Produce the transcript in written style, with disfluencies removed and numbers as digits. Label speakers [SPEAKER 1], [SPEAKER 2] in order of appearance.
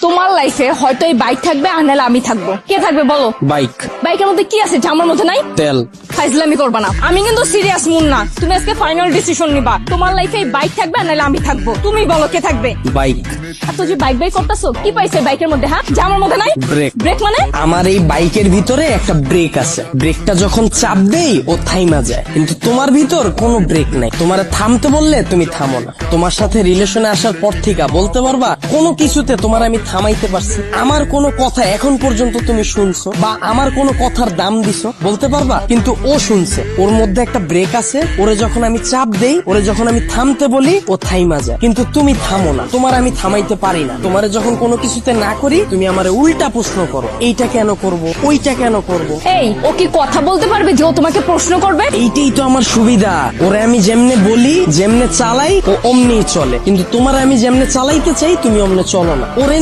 [SPEAKER 1] তোমার লাইফে হয়তো এই বাইক থাকবে আর নাহলে আমি থাকবো। কে থাকবে বলো?
[SPEAKER 2] বাইক।
[SPEAKER 1] বাইকের মধ্যে কি আছে যা আমার মধ্যে নাই?
[SPEAKER 2] তেল।
[SPEAKER 1] ফাইজলামি করবা না, আমি কিন্তু সিরিয়াস মুন না। তুমি আজকে ফাইনাল ডিসিশন নিবা, তোমার লাইফে এই বাইক থাকবে আর নাহলে আমি থাকবো। তুমি বলো কে থাকবে?
[SPEAKER 2] বাইক।
[SPEAKER 1] এত যে বাইক বাইক করতেছো, কি পাইছে বাইকের মধ্যে? হ্যাঁ, যা আমার মধ্যে নাই?
[SPEAKER 2] ব্রেক।
[SPEAKER 1] ব্রেক মানে?
[SPEAKER 2] আমার এই বাইকের ভিতরে একটা ব্রেক আছে, ব্রেকটা যখন চাপ দেই ও থাইমা যায়, কিন্তু তোমার ভিতর কোনো ব্রেক নাই। তোমার থামতে বললে তুমি থামো না। তোমার সাথে রিলেশনে আসার পর থেকে বলতে পারবা কোনো কিছুতে তোমার আমি থামাইতে পারছি? আমার কোনো কথা এখন পর্যন্ত তুমি শুনছো বা আমার কোনো কথার দাম দিছো বলতে পারবা? কিন্তু ও শুনছে, ওর মধ্যে একটা ব্রেক আছে। ওরে যখন আমি চাপ দেই, ওরে যখন আমি থামতে বলি, ও থাইমা যায়, কিন্তু তুমি থামো না। তোমার আমি থামাইতে পারি না। তোমারে যখন কোনো কিছুতে না করি, তুমি আমারে উল্টা প্রশ্ন করো, এইটা কেন করব, ওইটা কেন করব।
[SPEAKER 1] এই, ও কি কথা বলতে পারবে যে ও তোমাকে প্রশ্ন করবে?
[SPEAKER 2] এইটাই তো আমার সুবিধা। ওরে আমি যেমনে বলি, যেমনে চালাই, ও অমনি চলে। কিন্তু তোমার আমি যেমনে চালাইতে চাই, তুমি অমনে চলো না। ওরে